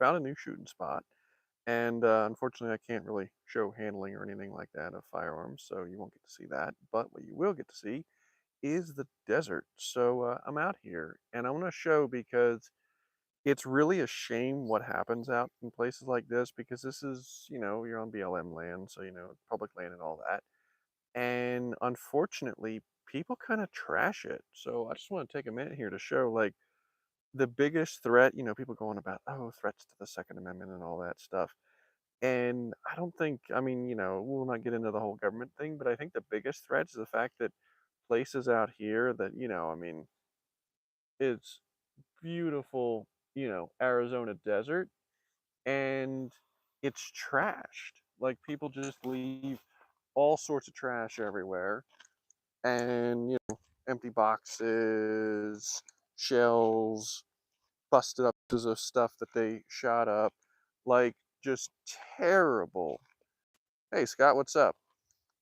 found a new shooting spot. And unfortunately, I can't really show handling or anything like that of firearms, so you won't get to see that. But what you will get to see is the desert. So I'm out here, and I want to show because it's really a shame what happens out in places like this because this is, you're on BLM land, so public land and all that. And unfortunately, people kind of trash it. So I just want to take a minute here to show like the biggest threat, people going about, oh, threats to the Second Amendment and all that stuff. And I don't think, I mean, we'll not get into the whole government thing, but I think the biggest threat is the fact that places out here that, I mean, it's beautiful, Arizona desert, and it's trashed. Like people just leave all sorts of trash everywhere, and empty boxes, shells, busted up pieces of stuff that they shot up, like just terrible. Hey Scott, what's up?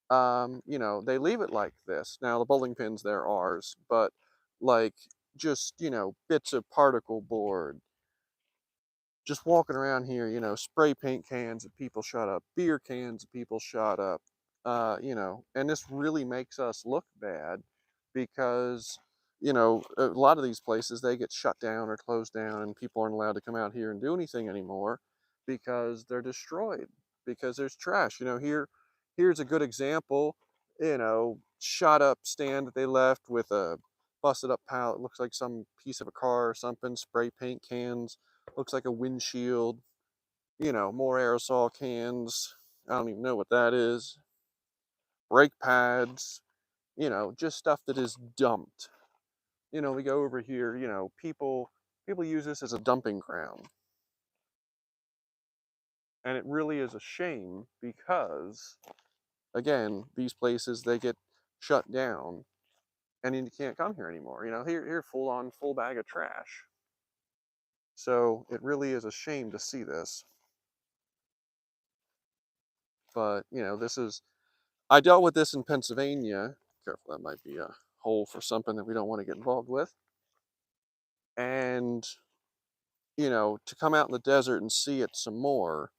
They leave it like this. Now the bowling pins, they're ours, but like just, bits of particle board, just walking around here, spray paint cans that people shot up, beer cans that people shot up, and this really makes us look bad because, a lot of these places, they get shut down or closed down and people aren't allowed to come out here and do anything anymore because they're destroyed, because there's trash. Here's a good example, shot up stand that they left with a busted up pallet, looks like some piece of a car or something, spray paint cans, looks like a windshield, more aerosol cans. I don't even know what that is. Brake pads, just stuff that is dumped. We go over here, people use this as a dumping ground. And it really is a shame because again, these places, they get shut down and then you can't come here anymore. Here full on full bag of trash. So it really is a shame to see this. But this is, I dealt with this in Pennsylvania. Careful, that might be a hole for something that we don't want to get involved with. And, to come out in the desert and see it some more,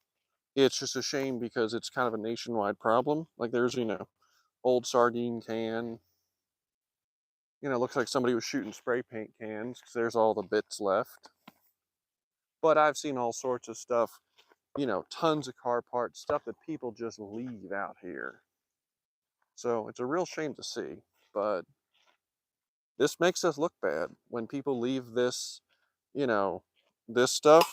it's just a shame because it's kind of a nationwide problem. Like there's, old sardine can, looks like somebody was shooting spray paint cans because there's all the bits left. But I've seen all sorts of stuff, tons of car parts, stuff that people just leave out here. So it's a real shame to see, but this makes us look bad when people leave this, you know, this stuff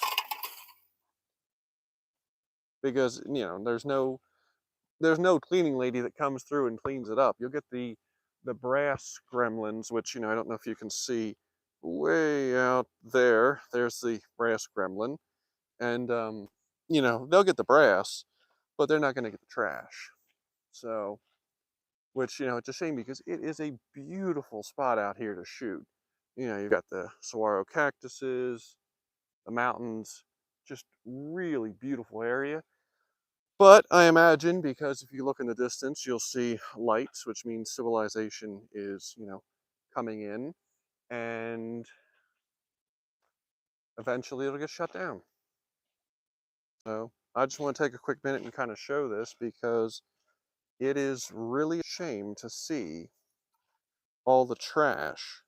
because, there's no cleaning lady that comes through and cleans it up. You'll get the brass gremlins, which, I don't know if you can see way out there. There's the brass gremlin. And, they'll get the brass, but they're not going to get the trash. So, which, it's a shame because it is a beautiful spot out here to shoot. You've got the saguaro cactuses, the mountains, just really beautiful area. But I imagine because if you look in the distance, you'll see lights, which means civilization is, coming in, and eventually it'll get shut down. So I just want to take a quick minute and kind of show this because it is really a shame to see all the trash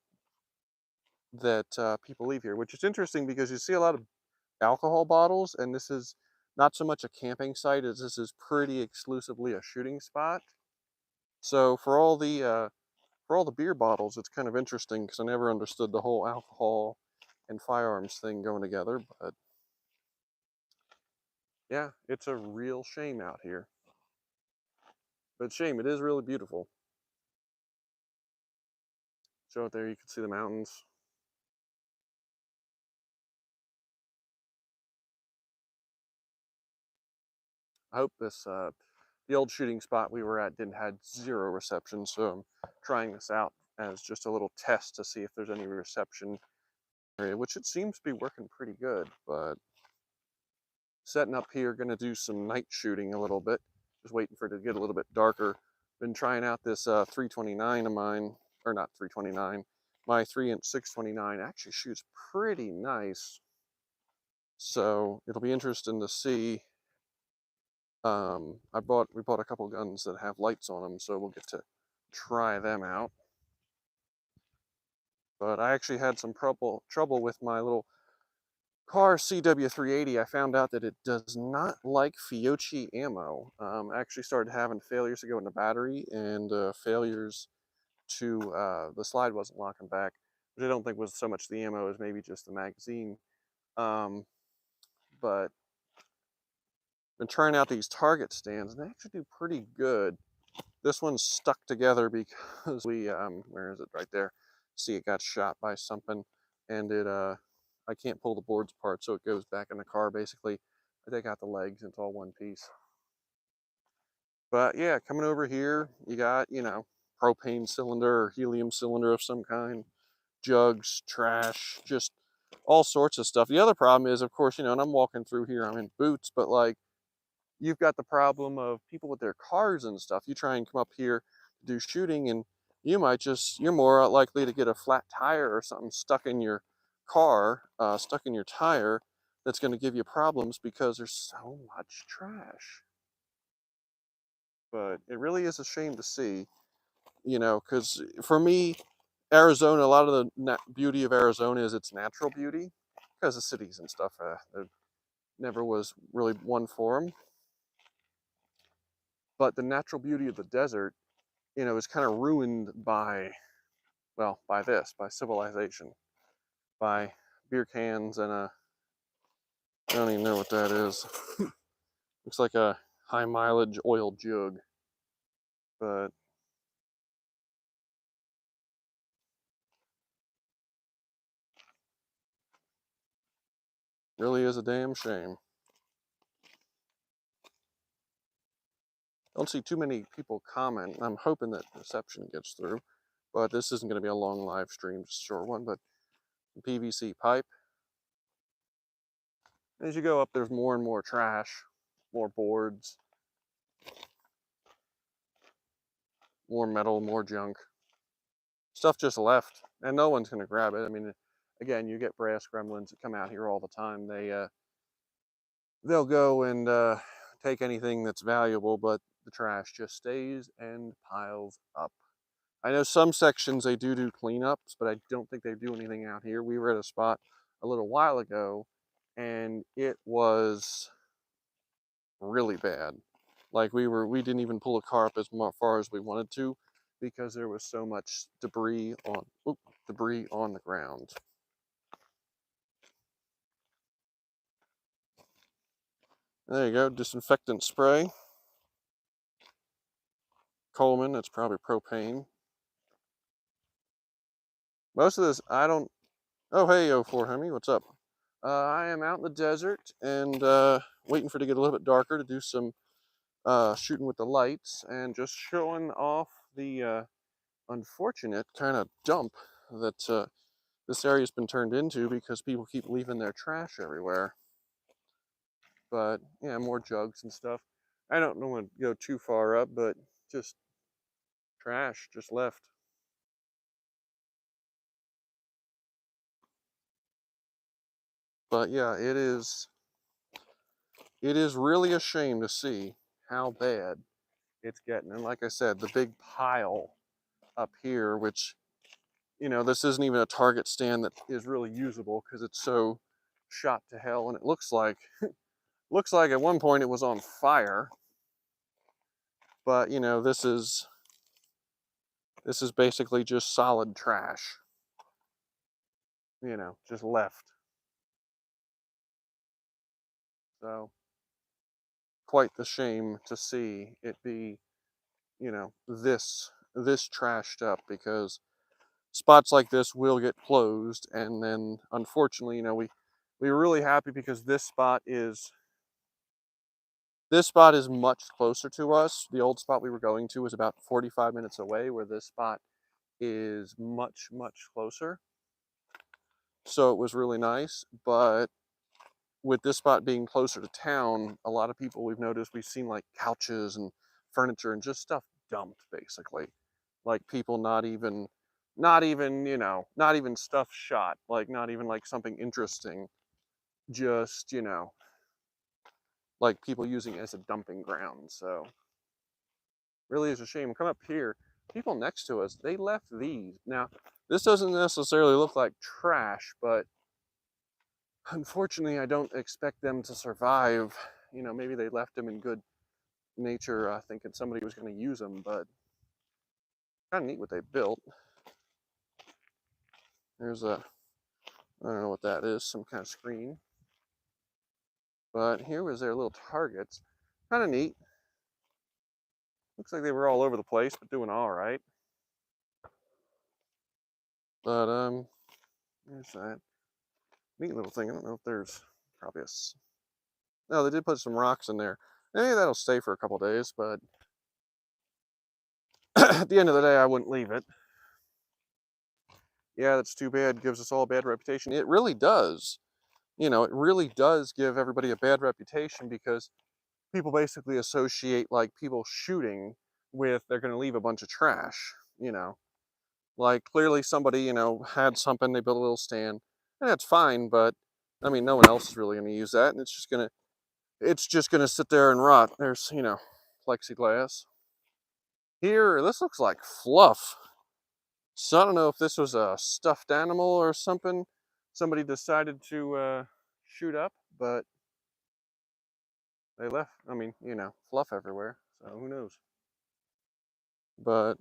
that people leave here, which is interesting because you see a lot of alcohol bottles, and this is not so much a camping site as this is pretty exclusively a shooting spot. So for all the beer bottles, it's kind of interesting because I never understood the whole alcohol and firearms thing going together. But yeah, it's a real shame out here. But shame, it is really beautiful. So out there, you can see the mountains. I hope the old shooting spot we were at didn't had zero reception, so I'm trying this out as just a little test to see if there's any reception area, which it seems to be working pretty good. But setting up here, gonna do some night shooting a little bit. Just waiting for it to get a little bit darker. Been trying out this 329 of mine, or not 329. My 3-inch 629 actually shoots pretty nice. So it'll be interesting to see. We bought a couple guns that have lights on them, so we'll get to try them out. But I actually had some trouble with my little car CW380. I found out that it does not like Fiocchi ammo. I actually started having failures to go in the battery and failures to the slide wasn't locking back, which I don't think was so much the ammo as maybe just the magazine. Um, but been trying out these target stands, and they actually do pretty good. This one's stuck together because where is it? Right there. See, it got shot by something, and I can't pull the boards apart, so it goes back in the car basically. I take out the legs, and it's all one piece. But yeah, coming over here, you got, propane cylinder or helium cylinder of some kind, jugs, trash, just all sorts of stuff. The other problem is, of course, and I'm walking through here, I'm in boots, but like, you've got the problem of people with their cars and stuff. You try and come up here to do shooting, and you're more likely to get a flat tire or something stuck in your car, stuck in your tire, that's going to give you problems because there's so much trash. But it really is a shame to see, because for me, Arizona, a lot of the beauty of Arizona is its natural beauty, because the cities and stuff, there never was really one for them. But the natural beauty of the desert, is kind of ruined by, well, by civilization, by beer cans and I don't even know what that is. Looks like a high mileage oil jug, but really is a damn shame. Don't see too many people comment. I'm hoping that reception gets through, but this isn't going to be a long live stream, just a short one. But PVC pipe. As you go up, there's more and more trash, more boards, more metal, more junk. Stuff just left, and no one's going to grab it. I mean, again, you get brass gremlins that come out here all the time. They'll go and take anything that's valuable, but the trash just stays and piles up. I know some sections they do cleanups, but I don't think they do anything out here. We were at a spot a little while ago, and it was really bad. Like we didn't even pull a car up as far as we wanted to, because there was so much debris on the ground. There you go, disinfectant spray. Coleman, that's probably propane. Most of this, I don't. Oh, hey, 04 Hemi, what's up? I am out in the desert and waiting for it to get a little bit darker to do some shooting with the lights, and just showing off the unfortunate kind of dump that this area's been turned into because people keep leaving their trash everywhere. But yeah, more jugs and stuff. I don't want to go too far up, but just trash just left. But yeah, it is really a shame to see how bad it's getting. And like I said, the big pile up here, which, this isn't even a target stand that is really usable because it's so shot to hell, and it looks like at one point it was on fire. But this is basically just solid trash, just left. So quite the shame to see it be, this trashed up, because spots like this will get closed. And then unfortunately, we were really happy because this spot is much closer to us. The old spot we were going to was about 45 minutes away, where this spot is much, much closer. So it was really nice. But with this spot being closer to town, a lot of people, we've seen like couches and furniture and just stuff dumped, basically. Like people not even stuff shot, like not even like something interesting, just, like people using it as a dumping ground. So really is a shame. Come up here, people next to us, they left these. Now, this doesn't necessarily look like trash, but unfortunately, I don't expect them to survive. Maybe they left them in good nature, thinking somebody was going to use them, but kind of neat what they built. There's I don't know what that is, some kind of screen. But here was their little targets. Kind of neat. Looks like they were all over the place, but doing all right. But there's that neat little thing. I don't know if there's probably no, they did put some rocks in there. Maybe that'll stay for a couple days, but at the end of the day, I wouldn't leave it. Yeah, that's too bad. Gives us all a bad reputation. It really does. It really does give everybody a bad reputation because people basically associate like people shooting with they're going to leave a bunch of trash. Like clearly somebody had something, they built a little stand, and that's fine, but I mean no one else is really going to use that, and it's just gonna sit there and rot. There's plexiglass here. This looks like fluff, so I don't know if this was a stuffed animal or something somebody decided to shoot up, but they left, I mean, fluff everywhere, so who knows. But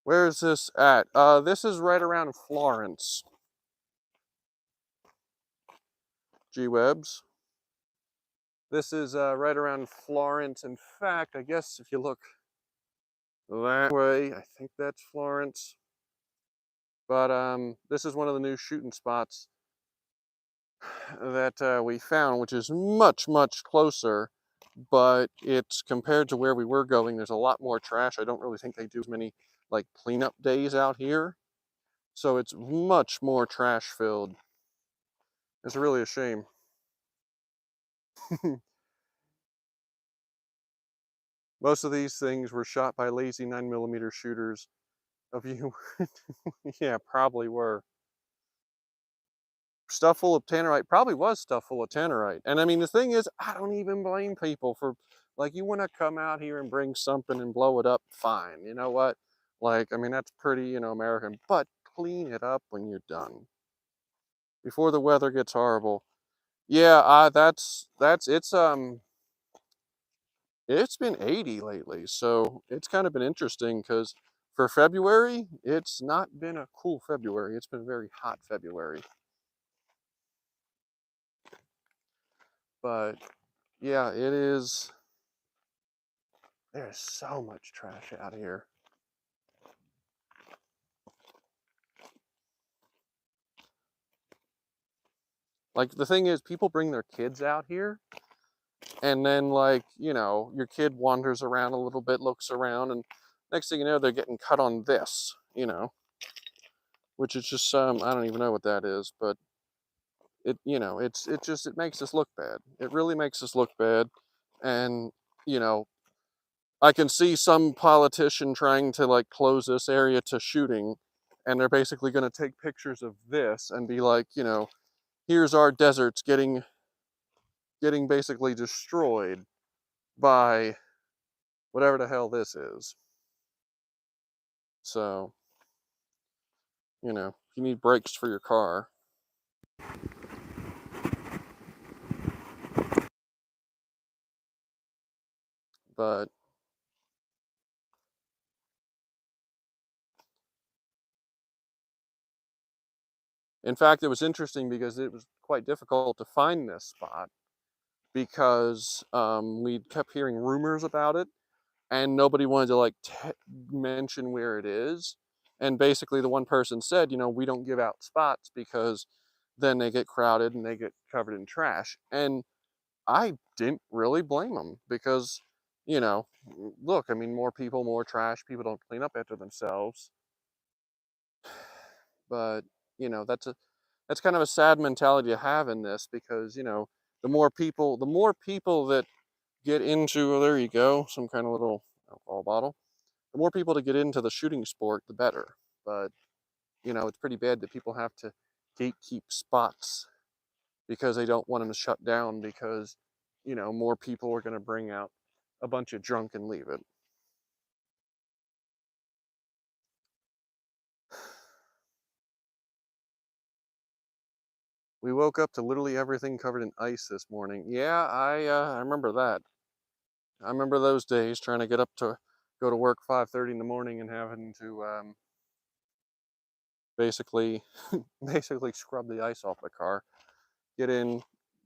where is this at? This is right around Florence. G-Webs. This is right around Florence. In fact, I guess if you look that way, I think that's Florence. But this is one of the new shooting spots that we found, which is much, much closer. But it's compared to where we were going, there's a lot more trash. I don't really think they do as many like cleanup days out here. So it's much more trash filled. It's really a shame. Most of these things were shot by lazy 9mm shooters. Of you, yeah, probably were. Stuff full of tannerite, probably was stuff full of tannerite. And I mean, the thing is, I don't even blame people for, like, you want to come out here and bring something and blow it up, fine. You know what? Like, I mean, that's pretty, American, but clean it up when you're done before the weather gets horrible. Yeah, it's been 80 lately, so it's kind of been interesting because for February, it's not been a cool February. It's been a very hot February. But yeah, it is. There's so much trash out here. Like the thing is, people bring their kids out here, and then like your kid wanders around a little bit, looks around, and next thing you know, they're getting cut on this, which is just I don't even know what that is, but it makes us look bad. It really makes us look bad, and you know I can see some politician trying to like close this area to shooting, and they're basically going to take pictures of this and be like, here's our deserts getting basically destroyed by whatever the hell this is. So, if you need brakes for your car. But in fact, it was interesting because it was quite difficult to find this spot because we kept hearing rumors about it and nobody wanted to like mention where it is. And basically, the one person said, we don't give out spots because then they get crowded and they get covered in trash. And I didn't really blame them because, look, I mean, more people, more trash. People don't clean up after themselves. But that's kind of a sad mentality to have in this because the more people that get into, oh, there you go, some kind of little alcohol bottle. The more people to get into the shooting sport, the better. But You know, it's pretty bad that people have to gatekeep spots because they don't want them to shut down because, you know, more people are going to bring out a bunch of junk and leave it. We woke up to literally everything covered in ice this morning. Yeah, I remember that. I remember those days trying to get up to go to work 5:30 in the morning and having to basically basically scrub the ice off the car, get in,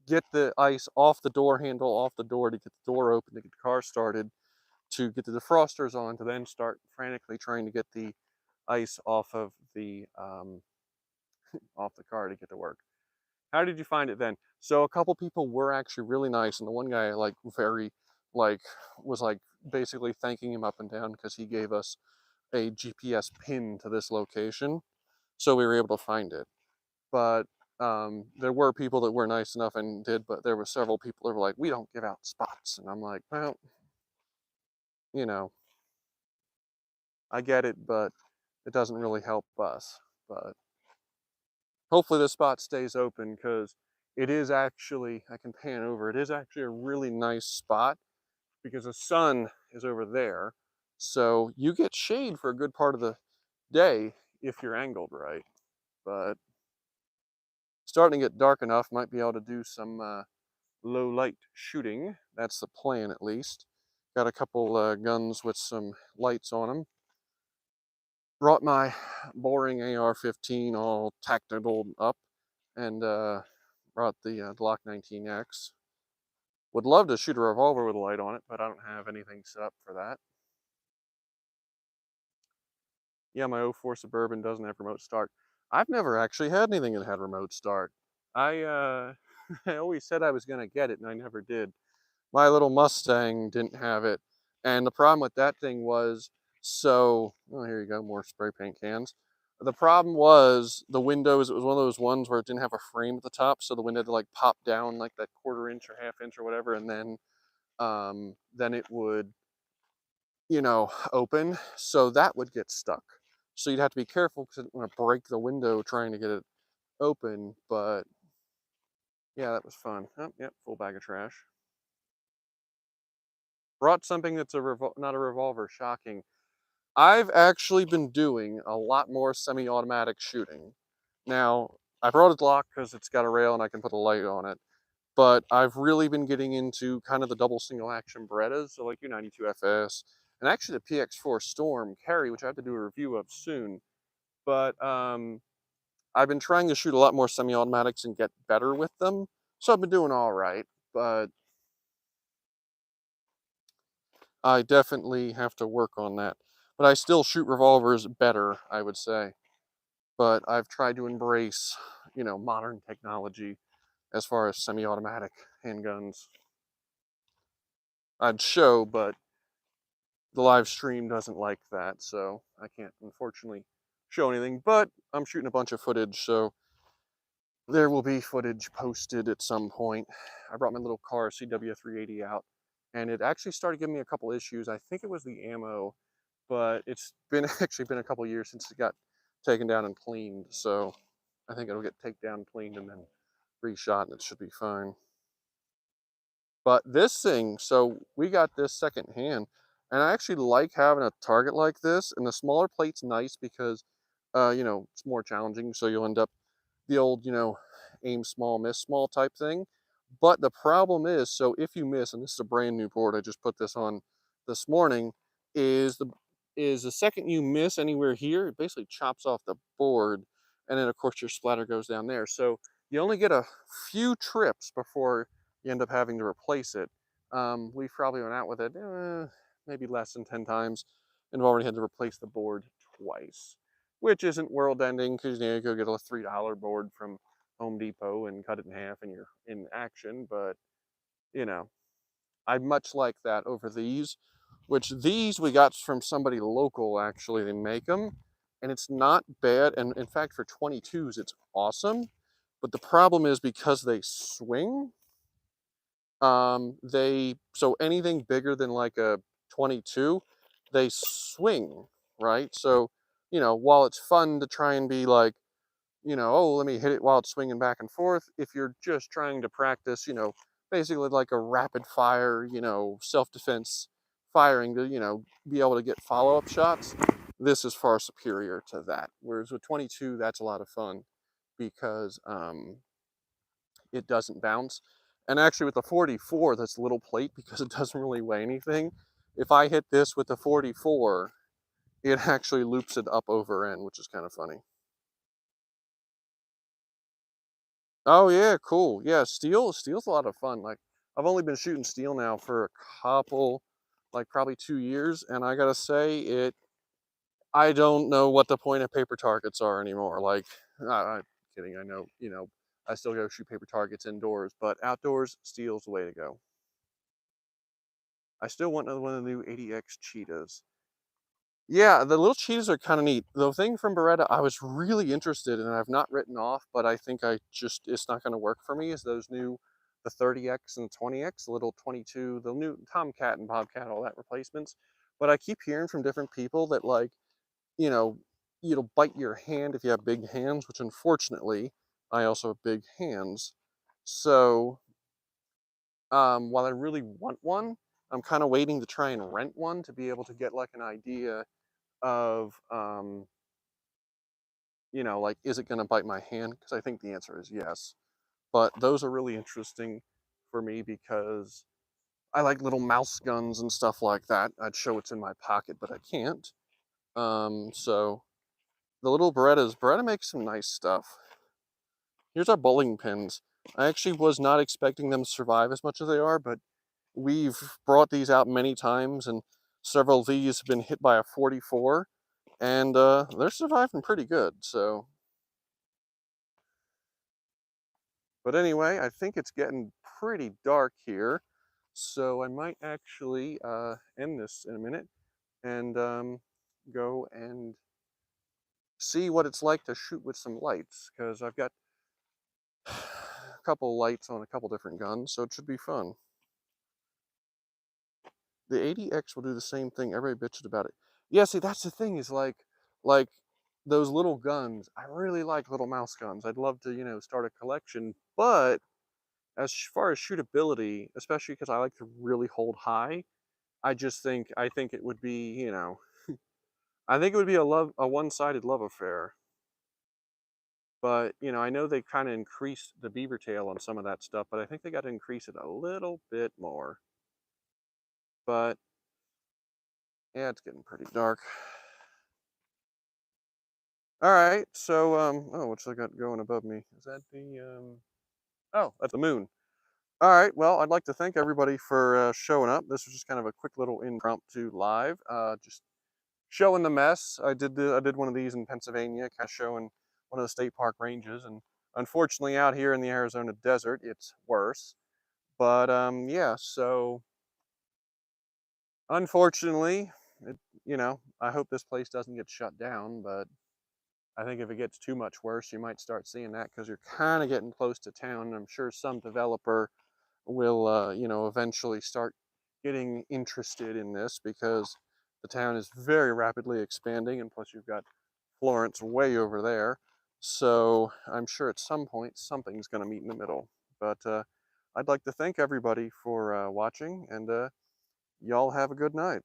get the ice off the door handle, off the door to get the door open to get the car started, to get the defrosters on, to then start frantically trying to get the ice off the car to get to work. How did you find it then? So a couple people were actually really nice, and the one guy like very like was like basically thanking him up and down because he gave us a GPS pin to this location, so we were able to find it. But there were people that were nice enough and did, but there were several people that were like, "We don't give out spots," and I'm like, "Well, you know, I get it, but it doesn't really help us." But hopefully the spot stays open because it is actually, I can pan over, it is actually a really nice spot because the sun is over there. So you get shade for a good part of the day if you're angled right. But starting to get dark enough, might be able to do some low light shooting. That's the plan at least. Got a couple guns with some lights on them. Brought my boring AR-15 all tactical up, and brought the Glock 19X. Would love to shoot a revolver with a light on it, but I don't have anything set up for that. Yeah, my '04 Suburban doesn't have remote start. I've never actually had anything that had remote start. I I always said I was gonna get it, and I never did. My little Mustang didn't have it, and the problem with that thing was, so oh, here you go, more spray paint cans. The problem was the windows. It was one of those ones where it didn't have a frame at the top, so the window had to like pop down like that quarter inch or half inch or whatever, and then it would, you know, open. So that would get stuck. So you'd have to be careful because it didn't want to break the window trying to get it open. But yeah, that was fun. Oh, yep, full bag of trash. Brought something that's not a revolver. Shocking. I've actually been doing a lot more semi-automatic shooting. Now, I brought a Glock because it's got a rail and I can put a light on it. But I've really been getting into kind of the double single action Berettas, so like your 92 FS, and actually the PX4 Storm carry, which I have to do a review of soon. But I've been trying to shoot a lot more semi-automatics and get better with them, so I've been doing all right. But I definitely have to work on that. But I still shoot revolvers better, I would say. But I've tried to embrace, you know, modern technology as far as semi-automatic handguns. I'd show, but the live stream doesn't like that, so I can't unfortunately show anything. But I'm shooting a bunch of footage, so there will be footage posted at some point. I brought my little car CW380 out, and it actually started giving me a couple issues. I think it was the ammo, but it's been actually been a couple years since it got taken down and cleaned, so I think it'll get taken down, cleaned, and then reshot, and it should be fine. But this thing, so we got this secondhand, and I actually like having a target like this. And the smaller plate's nice because, you know, it's more challenging. So you'll end up the old, you know, aim small, miss small type thing. But the problem is, so if you miss, and this is a brand new board, I just put this on this morning, is the second you miss anywhere here, it basically chops off the board, and then of course your splatter goes down there. So you only get a few trips before you end up having to replace it. We've probably went out with it maybe less than 10 times, and have already had to replace the board twice, which isn't world ending because you know, you go get a $3 board from Home Depot and cut it in half and you're in action. But you know, I much like that over these, which these we got from somebody local. Actually, they make them, and it's not bad. And in fact, for 22s, it's awesome. But the problem is because they swing, they, so anything bigger than like a 22, they swing, right? So while it's fun to try and be like, oh, let me hit it while it's swinging back and forth, if you're just trying to practice, basically like a rapid fire, self defense firing to, be able to get follow up shots, this is far superior to that. Whereas with 22, that's a lot of fun because it doesn't bounce. And actually, with the 44, that's a little plate because it doesn't really weigh anything. If I hit this with the 44, it actually loops it up over end, which is kind of funny. Oh yeah, cool. Yeah, steel's a lot of fun. Like I've only been shooting steel now for a couple, like probably 2 years, and I gotta say I don't know what the point of paper targets are anymore. Like, I'm kidding. I know, I still go shoot paper targets indoors, but outdoors, steel's the way to go. I still want another one of the new 80X cheetahs. Yeah, the little cheetahs are kind of neat. The thing from Beretta I was really interested in, and I've not written off, but I think it's not going to work for me, is those new, the 30X and the 20X, the little 22, the new Tomcat and Bobcat, all that replacements. But I keep hearing from different people that like, you know, it'll bite your hand if you have big hands, which unfortunately, I also have big hands. So, while I really want one, I'm kind of waiting to try and rent one to be able to get like an idea of, like, is it going to bite my hand? Because I think the answer is yes. But those are really interesting for me because I like little mouse guns and stuff like that. I'd show it's in my pocket, but I can't. So the little Beretta makes some nice stuff. Here's our bowling pins. I actually was not expecting them to survive as much as they are, but we've brought these out many times, and several of these have been hit by a 44, and they're surviving pretty good. So, but anyway, I think it's getting pretty dark here, so I might actually end this in a minute and go and see what it's like to shoot with some lights, because I've got a couple lights on a couple different guns, so it should be fun. The 80X will do the same thing. Everybody bitched about it. Yeah, see, that's the thing is like those little guns. I really like little mouse guns. I'd love to, start a collection. But as far as shootability, especially because I like to really hold high, I think it would be, I think it would be a one-sided love affair. But, I know they kind of increased the beaver tail on some of that stuff, but I think they got to increase it a little bit more. But yeah, it's getting pretty dark. All right, so oh, what's I got going above me? Is that the oh, that's the moon. All right, well, I'd like to thank everybody for showing up. This was just kind of a quick little impromptu live, just showing the mess. I did one of these in Pennsylvania, kind of showing one of the state park ranges, and unfortunately, out here in the Arizona desert, it's worse. But yeah, so unfortunately, I hope this place doesn't get shut down, but I think if it gets too much worse, you might start seeing that because you're kind of getting close to town. And I'm sure some developer will, eventually start getting interested in this because the town is very rapidly expanding. And plus, you've got Florence way over there. So I'm sure at some point something's going to meet in the middle. But I'd like to thank everybody for watching, and y'all have a good night.